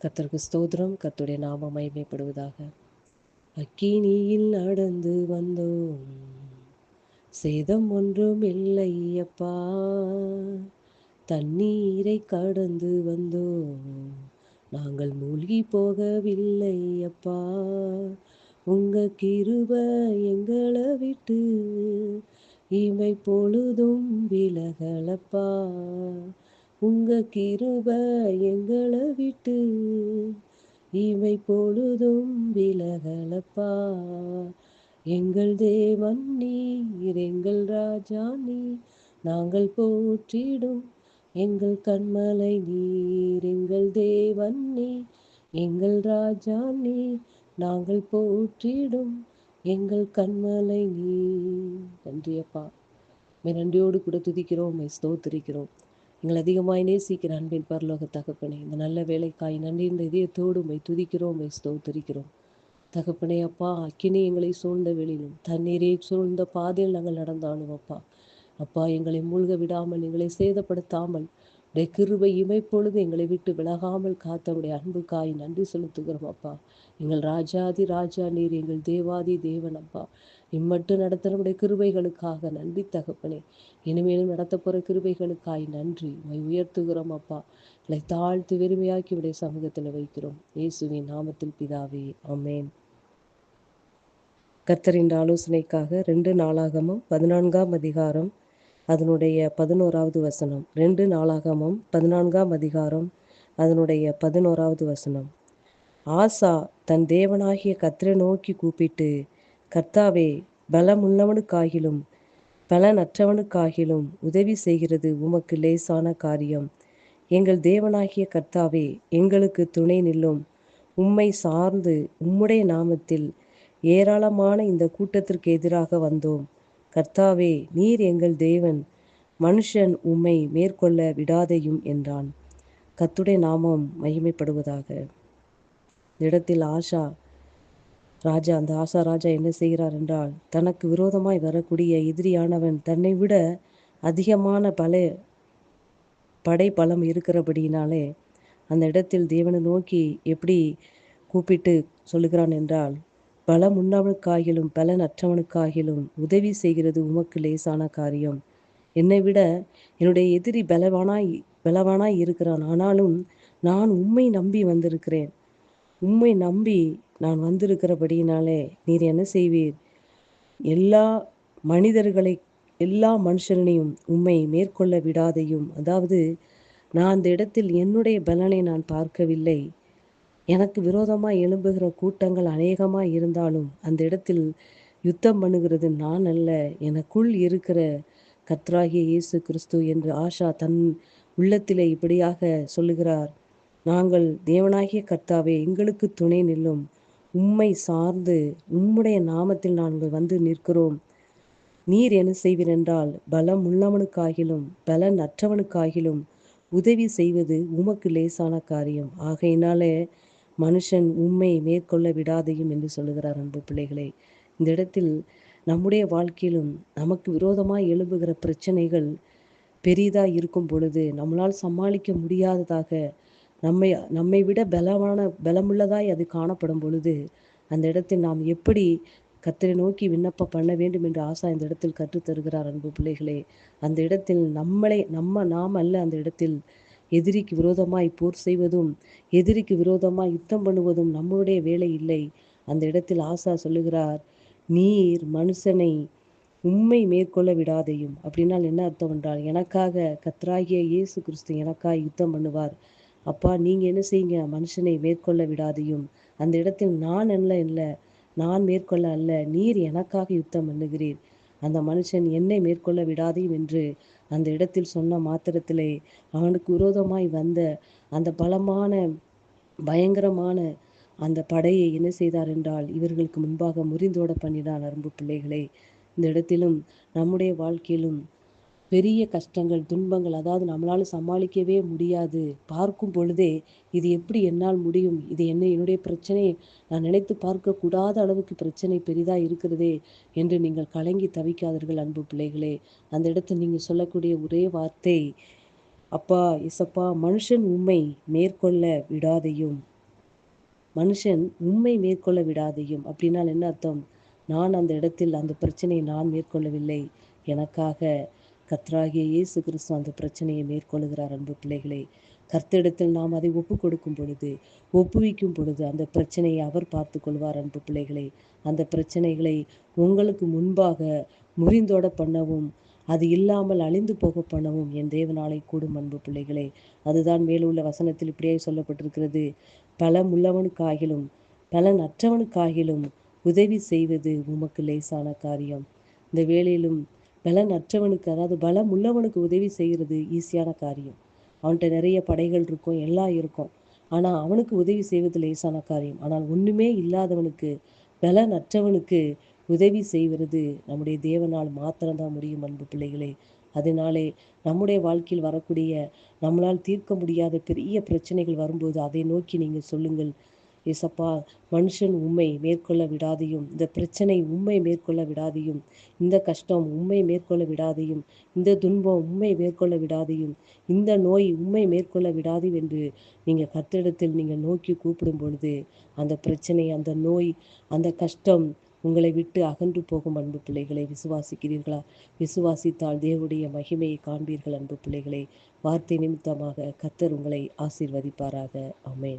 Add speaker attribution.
Speaker 1: கர்த்தருக்கு ஸ்தோத்திரம். கர்த்தருடைய நாமம் மகிமைப்படுவதாக. அக்கினியில் நடந்து வந்தோம், சேதம் ஒன்றும் இல்லை அப்பா. தண்ணீரை கடந்து வந்தோம், நாங்கள் மூழ்கி போகவில்லை அப்பா. உங்க கிருபை எங்களை விட்டு இமை பொழுதும் விலகலப்பா. உங்க கிருபை எங்களை விட்டு இவை பொழுதும் விலகலப்பா. எங்கள் தேவன் நீர், எங்கள் ராஜா நீர், நாங்கள் போற்றிடும் எங்கள் கண்மலை நீர். எங்கள் தேவன் நீர், எங்கள் ராஜா நீர், நாங்கள் போற்றிடும் எங்கள் கண்மலை நீர். நன்றியப்பா, நன்றியோடு கூட துதிக்கிறோம், ஸ்தோத்திரிக்கிறோம். எங்கள் அதிகமாய் நேசிக்கிற அன்பின் பரலோக தகப்பனே, இந்த நல்ல வேலைக்காய் நன்றி இந்த இதயத்தோடு துதிக்கிறோம், ஸ்தோத்திரிக்கிறோம். தகப்பனே அப்பா, அக்கினி எங்களை சூழ்ந்த வெளியிலும் தண்ணீரை சூழ்ந்த பாதையில் நாங்கள் நடந்தாலும் அப்பா, அப்பா எங்களை மூழ்க விடாமல், எங்களை சேதப்படுத்தாமல், உடைய கிருபை இமைப்பொழுது எங்களை விட்டு விலகாமல் காத்தவுடைய அன்புக்காய் நன்றி செலுத்துகிறோம் அப்பா. எங்கள் ராஜாதி ராஜா நீர், எங்கள் தேவாதி தேவன் அப்பா. இம்மட்டும் நடத்துகிறவுடைய கிருபைகளுக்காக நன்றி தகப்பனே. இனிமேலும் நடத்த போகிற கிருபைகளுக்காய் நன்றி உயர்த்துகிறோம் அப்பா. எங்களை தாழ்த்து வெறுமையாக்கி உடைய சமூகத்தில் வைக்கிறோம். இயேசுவின் நாமத்தில் பிதாவே, ஆமென். கர்த்தரின் ஆலோசனைக்காக 2 நாளாகமம் 14ஆம் அதிகாரம் அதனுடைய 11வது வசனம். 2 நாளாகமம் 14ஆம் அதிகாரம் அதனுடைய 11வது வசனம். ஆசா தன் தேவனாகிய கர்த்தரை நோக்கி கூப்பிட்டு, கர்த்தாவே, பலமுள்ளவனுக்காகிலும் பலனற்றவனுக்காகிலும் உதவி செய்கிறது உமக்கு லேசான காரியம். எங்கள் தேவனாகிய கர்த்தாவே, எங்களுக்கு துணை நில்லும். உம்மை சார்ந்து உம்முடைய நாமத்தில் ஏராளமான இந்த கூட்டத்திற்கு எதிராக வந்தோம். கர்த்தாவே, நீர் எங்கள் தேவன், மனுஷன் உம்மை மேற்கொள்ள விடாதையும் என்றான். கர்த்தருடைய நாமம் மகிமைப்படுவதாக. இடத்தில் அந்த ஆசா ராஜா என்ன செய்கிறார் என்றால், தனக்கு விரோதமாய் வரக்கூடிய எதிரியானவன் தன்னை விட அதிகமான படை பலம் இருக்கிறபடியினாலே அந்த இடத்தில் தேவனை நோக்கி எப்படி கூப்பிட்டு சொல்லுகிறான் என்றால், பலம் உண்ணவனுக்காகிலும் பலனற்றவனுக்காகிலும் உதவி செய்கிறது உமக்கு லேசான காரியம். என்னை விட என்னுடைய எதிரி பலவானாய் இருக்கிறான், ஆனாலும் நான் உம்மை நம்பி வந்திருக்கிறேன். உம்மை நம்பி நான் வந்திருக்கிறபடியினாலே நீர் என்ன செய்வீர்? எல்லா மனுஷனையும் உம்மை மேற்கொள்ள விடாதையும். அதாவது, நான் அந்த இடத்தில் என்னுடைய பலனை நான் பார்க்கவில்லை. எனக்கு விரோதமாய் எழும்புகிற கூட்டங்கள் அநேகமாய் இருந்தாலும் அந்த இடத்தில் யுத்தம் பண்ணுகிறது நான் அல்ல, எனக்குள் இருக்கிற கர்த்தராகிய இயேசு கிறிஸ்து என்று ஆசா தன் உள்ளத்திலே இப்படியாக சொல்லுகிறார். நாங்கள் தேவனாகிய கர்த்தாவே, எங்களுக்கு துணை நில்லும். உம்மை சார்ந்து உம்முடைய நாமத்தில் நாங்கள் வந்து நிற்கிறோம். நீர் என்ன செய்வீர் என்றால், பலம் உள்ளவனுக்காகிலும் பலன் அற்றவனுக்காகிலும் உதவி செய்வது உமக்கு லேசான காரியம். ஆகையினாலே மனுஷன் உம்மை மேற்கொள்ள விடாதையும் என்று சொல்லுகிறார். அன்பு பிள்ளைகளே, இந்த இடத்தில் நம்முடைய வாழ்க்கையிலும் நமக்கு விரோதமாய் எழும்புகிற பிரச்சனைகள் பெரிதாக இருக்கும் பொழுது, நம்மளால் சமாளிக்க முடியாததாக, நம்மை விட பலமுள்ளதாய் அது காணப்படும் பொழுது, அந்த இடத்தில் நாம் எப்படி கர்த்தரை நோக்கி விண்ணப்பம் பண்ண வேண்டும் என்று ஆசா இந்த இடத்தில் கற்றுத்தருகிறார். அன்பு பிள்ளைகளே, அந்த இடத்தில் நாம் அல்ல அந்த இடத்தில் எதிரிக்கு விரோதமாய் போர் செய்வதும் எதிரிக்கு விரோதமாய் யுத்தம் பண்ணுவதும் நம்முடைய வேலை இல்லை. அந்த இடத்தில் ஆசா சொல்லுகிறார், நீர் மனுஷனை உம்மை மேற்கொள்ள விடாதையும். அப்படின்னால் என்ன அர்த்தம் என்றால், எனக்காக கர்த்தராகிய இயேசு கிறிஸ்து எனக்காக யுத்தம் பண்ணுவார். அப்பா, நீங்க என்ன செய்யுங்க? மனுஷனை மேற்கொள்ள விடாதையும். அந்த இடத்தில் நான் மேற்கொள்ள அல்ல, நீர் எனக்காக யுத்தம் பண்ணுகிறீர். அந்த மனுஷன் என்னை மேற்கொள்ள விடாதையும் என்று அந்த இடத்தில் சொன்ன மாத்திரத்திலே அவனுக்கு விரோதமாய் வந்த அந்த பலமான பயங்கரமான அந்த படையை என்ன செய்தார் என்றால், இவர்களுக்கு முன்பாக முறிந்தோட பண்ணினார். அன்பு பிள்ளைகளே, இந்த இடத்திலும் நம்முடைய வாழ்க்கையிலும் பெரிய கஷ்டங்கள், துன்பங்கள், அதாவது நம்மளால சமாளிக்கவே முடியாது, பார்க்கும் பொழுதே இது எப்படி என்னால் முடியும், இது என்னுடைய பிரச்சனையை நான் நினைத்து பார்க்கக்கூடாத அளவுக்கு பிரச்சனை பெரிதாக இருக்கிறதே என்று நீங்கள் கலங்கி தவிக்காதீர்கள். அன்பு பிள்ளைகளே, அந்த இடத்தில் நீங்கள் சொல்லக்கூடிய ஒரே வார்த்தை, அப்பா இசப்பா, மனுஷன் உம்மை மேற்கொள்ள விடாதையும், மனுஷன் உம்மை மேற்கொள்ள விடாதையும் அப்படின்னால் என்ன அர்த்தம்? நான் அந்த இடத்தில் அந்த பிரச்சனையை நான் மேற்கொள்ளவில்லை. எனக்காக கர்த்தராகிய இயேசு கிறிஸ்து அந்த பிரச்சனையை மேற்கொள்ளுகிறார். அன்பு பிள்ளைகளே, கர்த்தரிடத்தில் நாம் அதை ஒப்புவிக்கும் பொழுது அந்த பிரச்சனையை அவர் பார்த்து கொள்வார். அன்பு பிள்ளைகளே, அந்த பிரச்சனைகளை உங்களுக்கு முன்பாக முறிந்தோட பண்ணவும், அது இல்லாமல் அழிந்து போக பண்ணவும் என் தேவனாலே கூடும். அன்பு பிள்ளைகளே, அதுதான் மேலுள்ள வசனத்தில் இப்படியே சொல்லப்பட்டிருக்கிறது. பலமுள்ளவனுக்காகிலும் பலனற்றவனுக்காகிலும் உதவி செய்வது உமக்கு லேசான காரியம். இந்த வேளையிலும் பலனற்றவனுக்கு, அதாவது பலம் உள்ளவனுக்கு உதவி செய்கிறது ஈஸியான காரியம். அவன்கிட்ட நிறைய படைகள் இருக்கும், எல்லாம் இருக்கும். ஆனால் அவனுக்கு உதவி செய்வது லேசான காரியம். ஆனால் ஒன்றுமே இல்லாதவனுக்கு, பலனற்றவனுக்கு உதவி செய்வது நம்முடைய தேவனால் மாத்திரம்தான் முடியும். அன்பு பிள்ளைகளே, அதனாலே நம்முடைய வாழ்க்கையில் வரக்கூடிய நம்மளால் தீர்க்க முடியாத பெரிய பிரச்சனைகள் வரும்போது அதை நோக்கி நீங்கள் சொல்லுங்கள், ஏசப்பா, மனுஷன் உம்மை மேற்கொள்ள விடாதையும், இந்த பிரச்சனை உம்மை மேற்கொள்ள விடாதையும், இந்த கஷ்டம் உம்மை மேற்கொள்ள விடாதையும், இந்த துன்பம் உம்மை மேற்கொள்ள விடாதையும், இந்த நோய் உம்மை மேற்கொள்ள விடாதையும் என்று நீங்கள் கர்த்தரிடத்தில் நீங்கள் நோக்கி கூப்பிடும் பொழுது அந்த பிரச்சனை, அந்த நோய், அந்த கஷ்டம் உங்களை விட்டு அகன்று போகும். அன்பு பிள்ளைகளை, விசுவாசிக்கிறீர்களா? விசுவாசித்தால் தேவனுடைய மகிமையை காண்பீர்கள். அன்பு பிள்ளைகளை, வார்த்தை நிமித்தமாக கர்த்தர் உங்களை ஆசீர்வதிப்பாராக. ஆமென்.